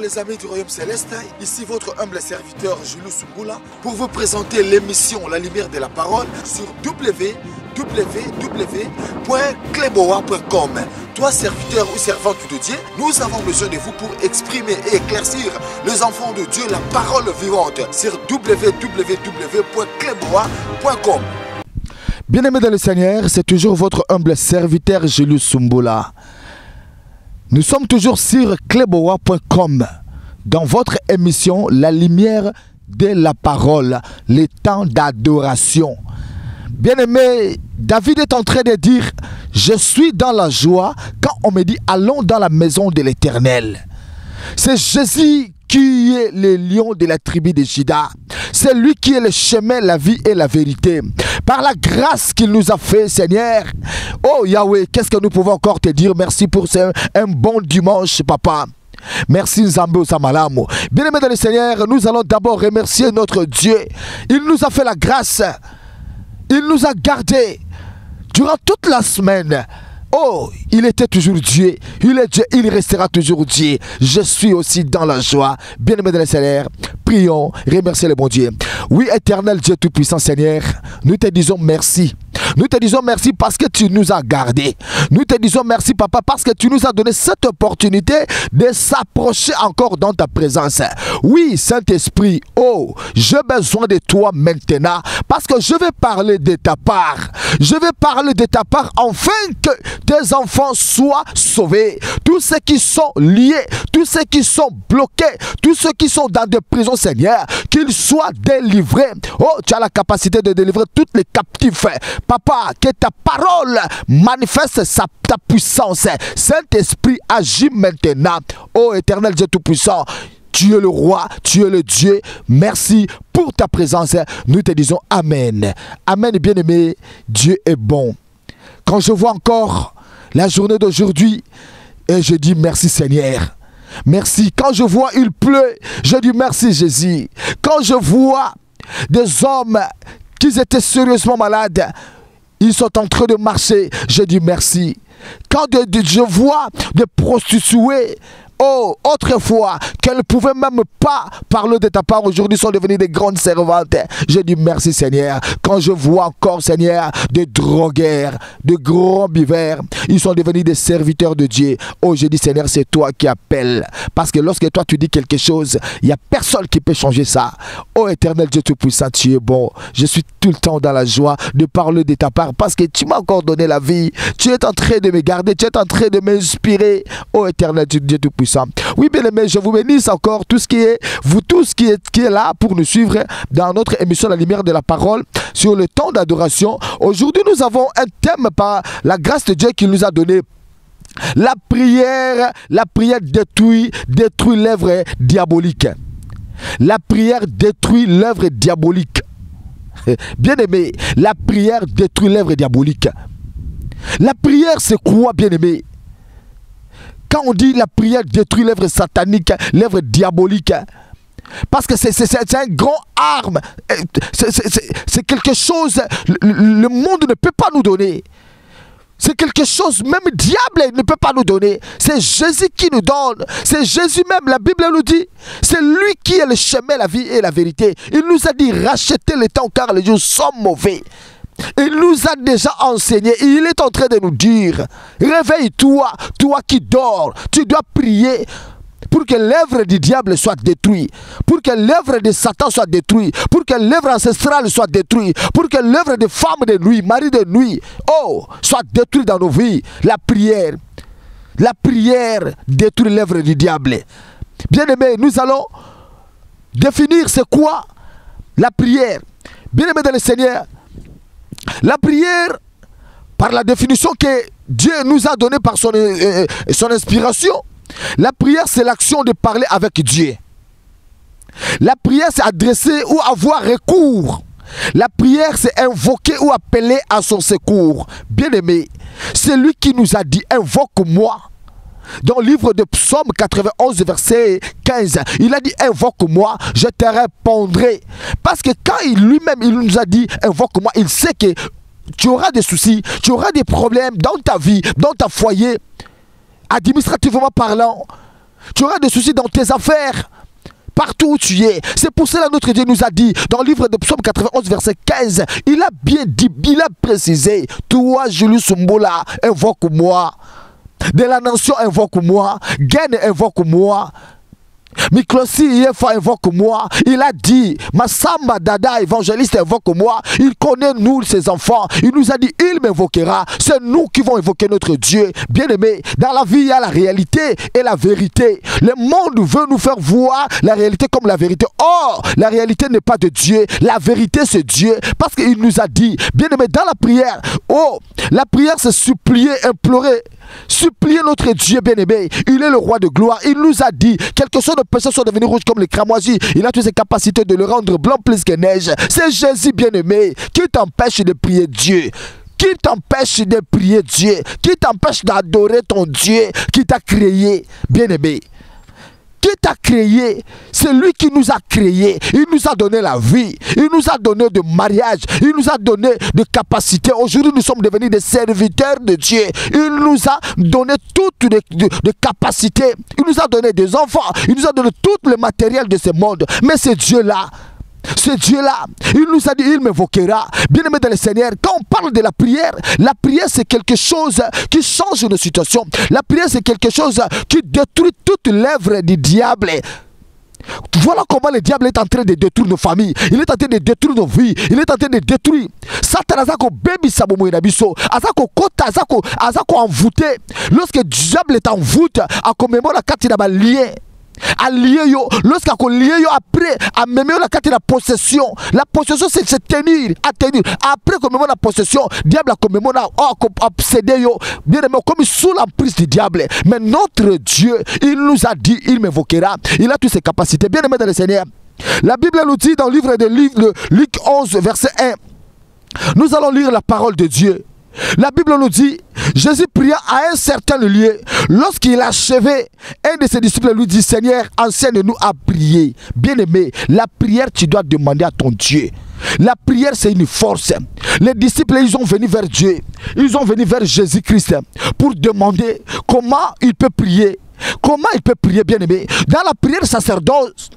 les amis du Royaume Céleste, ici votre humble serviteur Julius Sumbula pour vous présenter l'émission La Lumière de la Parole sur www.kleboa.com. Toi serviteur ou servante de Dieu, nous avons besoin de vous pour exprimer et éclaircir les enfants de Dieu la parole vivante sur www.kleboa.com. Bien-aimés dans le Seigneur, c'est toujours votre humble serviteur Julius Sumbula. Nous sommes toujours sur kleboa.com dans votre émission La Lumière de la Parole, les temps d'adoration. Bien-aimé, David est en train de dire « Je suis dans la joie quand on me dit allons dans la maison de l'Éternel ». C'est Jésus qui est le lion de la tribu de Juda. C'est lui qui est le chemin, la vie et la vérité. Par la grâce qu'il nous a fait, Seigneur. Oh Yahweh, qu'est-ce que nous pouvons encore te dire? Merci pour un bon dimanche, papa. Merci Nzambe Osamalamu. Bien-aimés dans le Seigneur, nous allons d'abord remercier notre Dieu. Il nous a fait la grâce. Il nous a gardés durant toute la semaine. Oh, il était toujours Dieu. Il est Dieu, il restera toujours Dieu. Je suis aussi dans la joie. Bien-aimés dans le Seigneur, prions, remerciez le bon Dieu. Oui, éternel Dieu Tout-Puissant Seigneur, nous te disons merci. Nous te disons merci parce que tu nous as gardés. Nous te disons merci, papa, parce que tu nous as donné cette opportunité de s'approcher encore dans ta présence. Oui, Saint-Esprit, oh, j'ai besoin de toi maintenant parce que je vais parler de ta part. Je vais parler de ta part afin que tes enfants soient sauvés. Tous ceux qui sont liés, tous ceux qui sont bloqués, tous ceux qui sont dans des prisons, Seigneur, qu'ils soient délivrés. Oh, tu as la capacité de délivrer tous les captifs. Papa, que ta parole manifeste ta puissance. Saint-Esprit, agis maintenant. Oh, éternel Dieu Tout-Puissant, tu es le roi, tu es le Dieu. Merci pour ta présence. Nous te disons Amen. Amen, bien-aimé. Dieu est bon. Quand je vois encore la journée d'aujourd'hui, et je dis merci Seigneur. Merci. Quand je vois il pleut, je dis merci Jésus. Quand je vois des hommes qui étaient sérieusement malades, ils sont en train de marcher, je dis merci. Quand je vois des prostituées, oh, autrefois, qu'elles ne pouvaient même pas parler de ta part, aujourd'hui sont devenues des grandes servantes. Je dis merci Seigneur. Quand je vois encore Seigneur, des drogueurs, de grands buveurs, ils sont devenus des serviteurs de Dieu. Oh, je dis Seigneur, c'est toi qui appelles. Parce que lorsque toi tu dis quelque chose, il n'y a personne qui peut changer ça. Oh éternel Dieu Tout-Puissant, tu es bon. Je suis tout le temps dans la joie de parler de ta part parce que tu m'as encore donné la vie. Tu es en train de me garder, tu es en train de m'inspirer. Oh éternel Dieu Tout-Puissant. Oui, bien aimé, je vous bénisse encore tous qui est là pour nous suivre dans notre émission La Lumière de la Parole sur le temps d'adoration. Aujourd'hui, nous avons un thème par la grâce de Dieu qui nous a donné. La prière détruit l'œuvre diabolique. La prière détruit l'œuvre diabolique. Bien aimé, la prière détruit l'œuvre diabolique. La prière, c'est quoi, bien aimé? Quand on dit la prière détruit l'œuvre satanique, l'œuvre diabolique, parce que c'est un grand arme, c'est quelque chose, le monde ne peut pas nous donner. C'est quelque chose, même le diable ne peut pas nous donner. C'est Jésus qui nous donne. C'est Jésus même, la Bible nous dit. C'est lui qui est le chemin, la vie et la vérité. Il nous a dit rachetez le temps car les jours sont mauvais. Il nous a déjà enseigné. Il est en train de nous dire réveille-toi, toi qui dors. Tu dois prier pour que l'œuvre du diable soit détruite, pour que l'œuvre de Satan soit détruite, pour que l'œuvre ancestrale soit détruite, pour que l'œuvre des femmes de nuit, mari de nuit, oh, soit détruite dans nos vies. La prière détruit l'œuvre du diable. Bien aimé, nous allons définir c'est quoi la prière. Bien aimé dans le Seigneur, la prière, par la définition que Dieu nous a donnée par son inspiration, la prière c'est l'action de parler avec Dieu. La prière c'est adresser ou avoir recours. La prière c'est invoquer ou appeler à son secours. Bien aimé, c'est lui qui nous a dit invoque-moi. Dans le livre de Psaume 91 verset 15, il a dit invoque-moi, je te répondrai. Parce que quand lui-même il nous a dit invoque-moi, il sait que tu auras des soucis, tu auras des problèmes dans ta vie, dans ta foyer, administrativement parlant. Tu auras des soucis dans tes affaires. Partout où tu es. C'est pour cela que notre Dieu nous a dit, dans le livre de Psaume 91, verset 15, il a bien dit, il a précisé, toi, Julius Sumbola, invoque-moi. De la nation, invoque-moi. Gaine, invoque-moi. Miklosi Yefa invoque-moi. Il a dit, Massamba Dada évangéliste invoque-moi. Il connaît nous ses enfants. Il nous a dit, il m'invoquera. C'est nous qui vont invoquer notre Dieu. Bien aimé, dans la vie il y a la réalité et la vérité. Le monde veut nous faire voir la réalité comme la vérité. Or, la réalité n'est pas de Dieu. La vérité c'est Dieu. Parce qu'il nous a dit, bien aimé, dans la prière, oh, la prière c'est supplier, implorer. Supplier notre Dieu bien-aimé. Il est le roi de gloire. Il nous a dit, quelque chose de péché sont devenus rouges comme les cramoisis. Il a toutes ses capacités de le rendre blanc plus que neige. C'est Jésus bien-aimé qui t'empêche de prier Dieu. Qui t'empêche de prier Dieu. Qui t'empêche d'adorer ton Dieu qui t'a créé bien-aimé. Qui t'a créé, c'est lui qui nous a créé. Il nous a donné la vie, il nous a donné de mariage, il nous a donné de capacité. Aujourd'hui nous sommes devenus des serviteurs de Dieu. Il nous a donné toutes les capacités. Il nous a donné des enfants, il nous a donné tout le matériel de ce monde. Mais ce Dieu-là, il nous a dit, il m'invoquera. Bien-aimé dans le Seigneur, quand on parle de la prière c'est quelque chose qui change nos situations. La prière c'est quelque chose qui détruit toute l'œuvre du diable. Voilà comment le diable est en train de détruire nos familles. Il est en train de détruire nos vies. Il est en train de détruire. Satan azako baby sabomo inabiso. Azako kota azako envoûté. Lorsque le diable est en voûte, à commémorer la carte d'un lien. À lier yo, lorsqu'à lié yo après, à même la carte de la possession. La possession c'est se tenir, à tenir. Après comme la possession, diable a comme obsédé yo. Bien aimé, comme sous l'emprise du diable. Mais notre Dieu, il nous a dit, il m'invoquera. Il a toutes ses capacités. Bien aimé dans le Seigneur. La Bible nous dit dans le livre de Luc 11, verset 1. Nous allons lire la parole de Dieu. La Bible nous dit, Jésus pria à un certain lieu. Lorsqu'il achevait, un de ses disciples lui dit, Seigneur, enseigne-nous à prier. Bien-aimé, la prière, tu dois demander à ton Dieu. La prière, c'est une force. Les disciples, ils ont venu vers Dieu. Ils ont venu vers Jésus-Christ pour demander comment il peut prier. Comment il peut prier, bien-aimé? Dans la prière sacerdoce,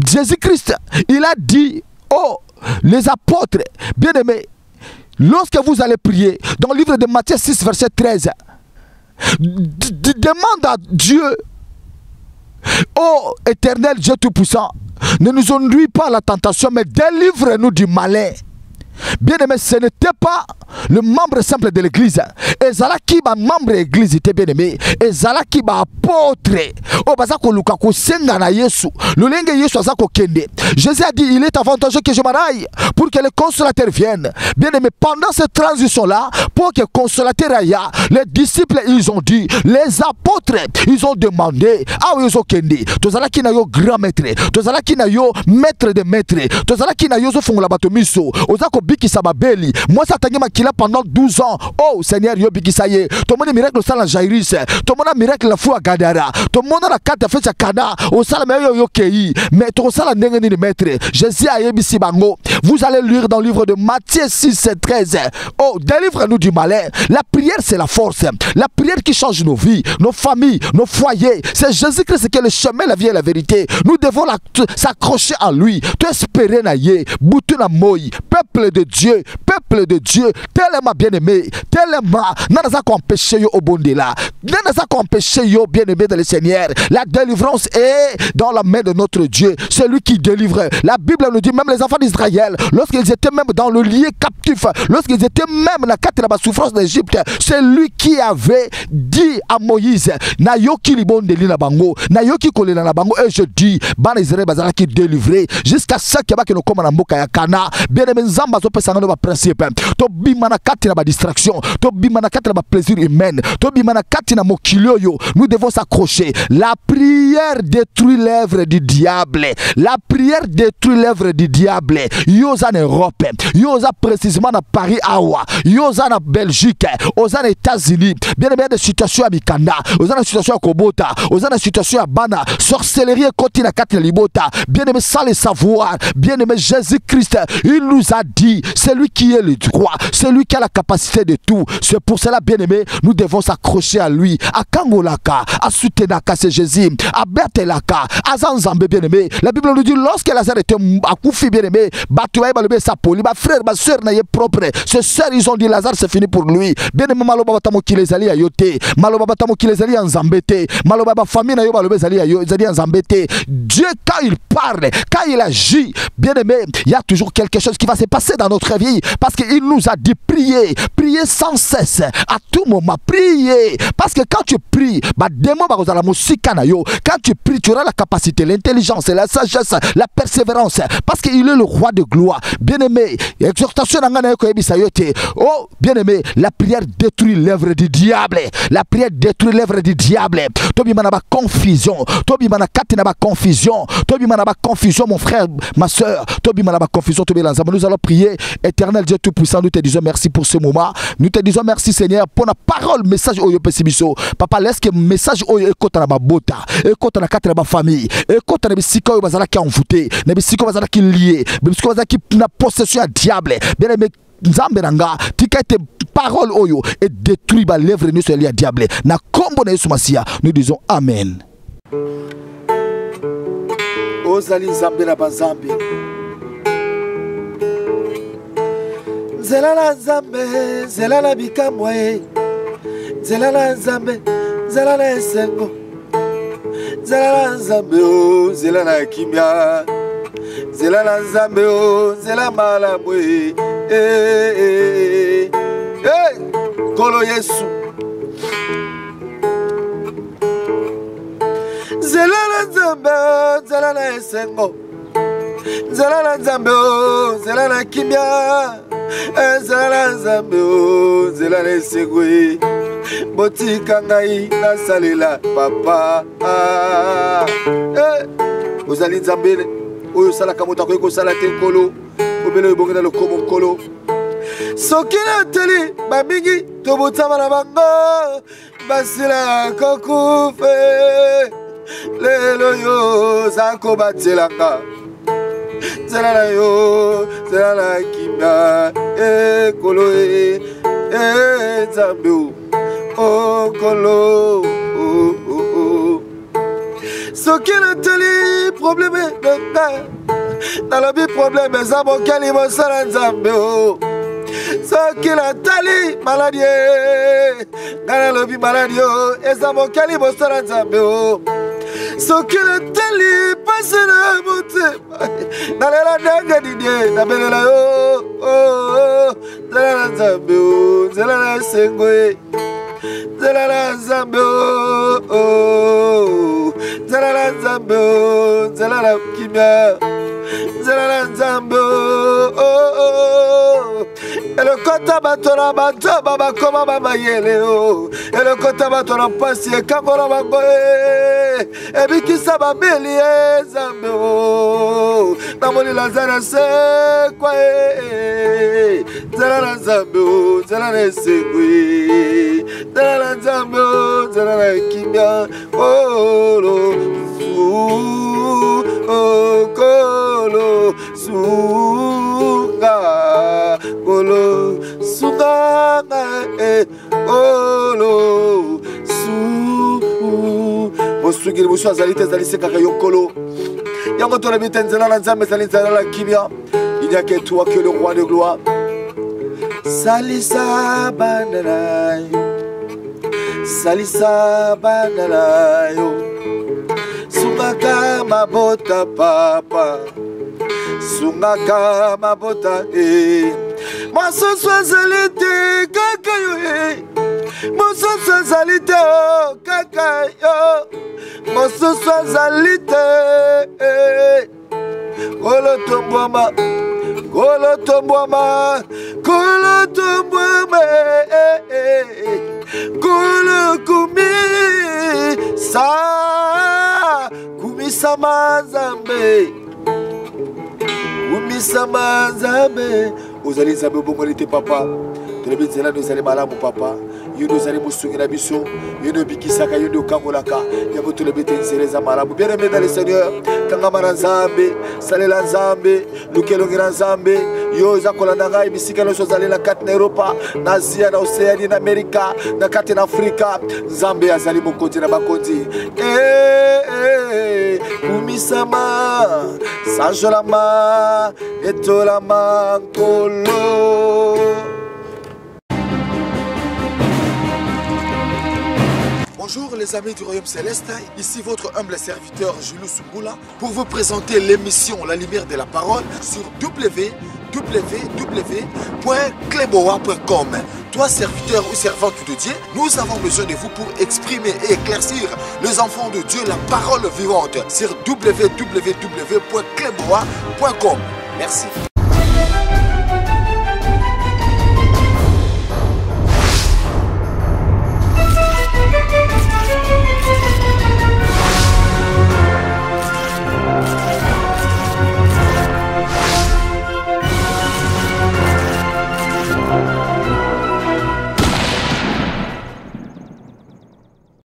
Jésus-Christ, il a dit, oh, les apôtres, bien-aimés, lorsque vous allez prier, dans le livre de Matthieu 6, verset 13, demande à Dieu, ô éternel Dieu Tout-Puissant, ne nous ennuie pas à la tentation, mais délivre-nous du malin. Bien aimé, ce n'était pas le membre simple de l'église. Ezala qui va membre de l'église était bien aimé. Ezala qui va apôtre. Oh bazako lukako senga na Yesu. Lolenge Yesu azako kende. Jésus a dit, il est avantageux que je m'en aille pour que le consolateur vienne. Bien aimé, pendant cette transition là, pour que le consolateur aille, les disciples ils ont dit, les apôtres ils ont demandé, ah oui ils ont kende. Tozala qui na yo grand maître. Tozala qui na yo maître de maître. Tozala qui na yo zo fongola batomiso. Ozako bikisa babeli. Moi ça tangé makila pendant 12 ans. Oh Seigneur yo bikisa ye. To mona miracle ça la Jairus. To mona miracle la foi Gadara. To mona la carte fait Kana. Au sala meyo yo kei. Mais to sala ndenge ni maître. Jésus a yebisi bango. Vous allez lire dans le livre de Matthieu 6 et 13. Oh délivre-nous du malin. La prière c'est la force. La prière qui change nos vies, nos familles, nos foyers. C'est Jésus-Christ qui est le chemin, la vie et la vérité. Nous devons s'accrocher à lui. Te espérer na ye. Boutu na moi. Peuple de Dieu, tellement bien aimé, tellement, n'a pas empêché yo au bon là, n'a pas empêché yo bien aimé dans le Seigneur. La délivrance est dans la main de notre Dieu, c'est lui qui délivre. La Bible nous dit même les enfants d'Israël, lorsqu'ils étaient même dans le lieu captif, lorsqu'ils étaient même dans la carte de la souffrance d'Égypte, c'est lui qui avait dit à Moïse, na yo ki libon de li na bango, na yo ki kole na bango, et je dis, ban Israël bazala qui délivré jusqu'à ce qu'il y ait comme na mboka ya Kana. Bien aimé nzamba zo pesa ngano ba principe to bimana kati na ba distraction to bimana kati na ba plaisir humain to bimana kati na mokilio yo. Nous devons s'accrocher. La prière détruit l'œuvre du diable. La prière détruit l'œuvre du diable. Yoza en Europe, yoza précisément na Paris awa, yoza na Belgique, oza na États-Unis. Bien aimé de situation à Mikanda, oza na situation à Kobota, oza na situation à Bana, sorcellerie koti na kati na Libota. Bien aimé sans le savoir, bien aimé Jésus-Christ, il nous a dit, c'est lui qui est le roi, c'est lui qui a la capacité de tout. C'est pour cela, bien-aimé, nous devons s'accrocher à lui. À Kangolaka, à Soutenaka, c'est Jésus, à Bertelaka, à Zanzambe, bien-aimé. La Bible nous dit, lorsque Lazare était à Koufi, bien-aimé, Batouaï, Balobé, sa poli, ma frère, ma soeur, n'a propre. Ses sœurs, ils ont dit, Lazare, c'est fini pour lui. Bien-aimé, Maloba Batamo qui les allie à Yote, Maloba Batamo qui les allie en Zambete, Maloba famille, n'a Balobé, Zali en Zambete. Dieu, quand il parle, quand il agit, bien-aimé, il y a toujours quelque chose qui va se passer dans notre vie, parce qu'il nous a dit prier, prier sans cesse, à tout moment, prier, parce que quand tu pries, quand tu pries, tu auras la capacité, l'intelligence, la sagesse, la persévérance, parce qu'il est le roi de gloire. Bien-aimé, exhortation, oh, bien-aimé, la prière détruit l'œuvre du diable, la prière détruit l'œuvre du diable. Tobi manaba confusion, Tobi manaba confusion, Tobi manaba confusion, mon frère, ma soeur, Tobi manaba confusion, Tobi lanzama. Nous allons prier. Éternel Dieu Tout-Puissant, nous te disons merci pour ce moment. Nous te disons merci Seigneur pour la parole, message oyo pesibiso. Papa, laisse que message oyo écoute na bota, écoute na quatre na famille, écoute na bisika oyo bazala ki envoûté, na bisika bazala ki lié, bisika bazala ki na possession à diable. Bien aimé Nzambe nanga, tika ete parole oyo et détruit ba lèvre nous sur lié à diable. Na kombo na Yesu Masia, nous disons amen. Ozali Nzambe na bazambe. Zela la Nzambe, zela la bikamwe, zela la Nzambe, zela la esengo, zela la Nzambe o, zela la kimia, zela la Nzambe o, zela malamwe, kolo Yesu. Zela la Nzambe o, zela la esengo, zela la Nzambe o, zela la kimia, zela Nzambe o, zela la segwe, botika ngai na salela papa. Ozali Nzambe oyo sala kamota ko sala te kolo, obele obongela le komo kolo. Soki na teli babingi tobotama na bango, basila kokufe, lelo yo zako batelaka. Zela yo, zela kimia, kolo Nzambe o, kolo soki na teli problème dans la vie problème ezabo kali mosala Nzambe o. Soki na teli maladie ngana lobi maladie o, ezabo kali mosala Nzambe o. Soki na teli pase na motema nalela ndenge didie nabelela yo, zela Nzambe o, zela sengwe, zela Nzambe o, zela Nzambe o, zela kimia, zela Nzambe o. Le kota batora bato baba koma baba yele o, le kota batora pasi kangora bangoe, ebikisa babeli Nzambe o, namoli Lazare se kwa zela Nzambe o, zela segwe, zela Nzambe o, zela kimia, kolo su, kolo sunga, kolo sunga, kolo su. Bosugiri busu azalite zalise kaka yokolo. Yango tola bitenzela na Nzambe zalite la kimia. Il n'y a que toi que le roi de gloire. Salisa bananayo, salisa bananayo, sungaka mabota papa, sungaka mabota masoso azalite kaka yo masoso azalite o kaka yo, masoso azalite kolo tombwama, kolo tombwama, kolo tombwama, kolo kumi sa kumisama Nzambe, kumisama Nzambe. Ozali Nzambe obongolite papa, tolobi nzela nozali malamu papa, yo nozali mosungi biso, yo nobikisaka, yo nokangolaka, yango tolobi te nzela eza malamu. Bien-aimé dans le Seigneur, kangama na Nzambe, salela Nzambe, lukelongela Nzambe, yo eza kolanda ngai bisika nyonso ozali na kati na Europa, na Asia, na Oceanie, na Amerika, na kati na Afrika. Nzambe azali mokonzi na bakonzi. Kumisama sanjolama etolama nkolo. Bonjour les amis du Royaume Céleste, ici votre humble serviteur Julius Sumbula pour vous présenter l'émission La Lumière de la Parole sur www.kleboa.com. Toi serviteur ou servante de Dieu, nous avons besoin de vous pour exprimer et éclaircir les enfants de Dieu la parole vivante sur www.kleboa.com. Merci.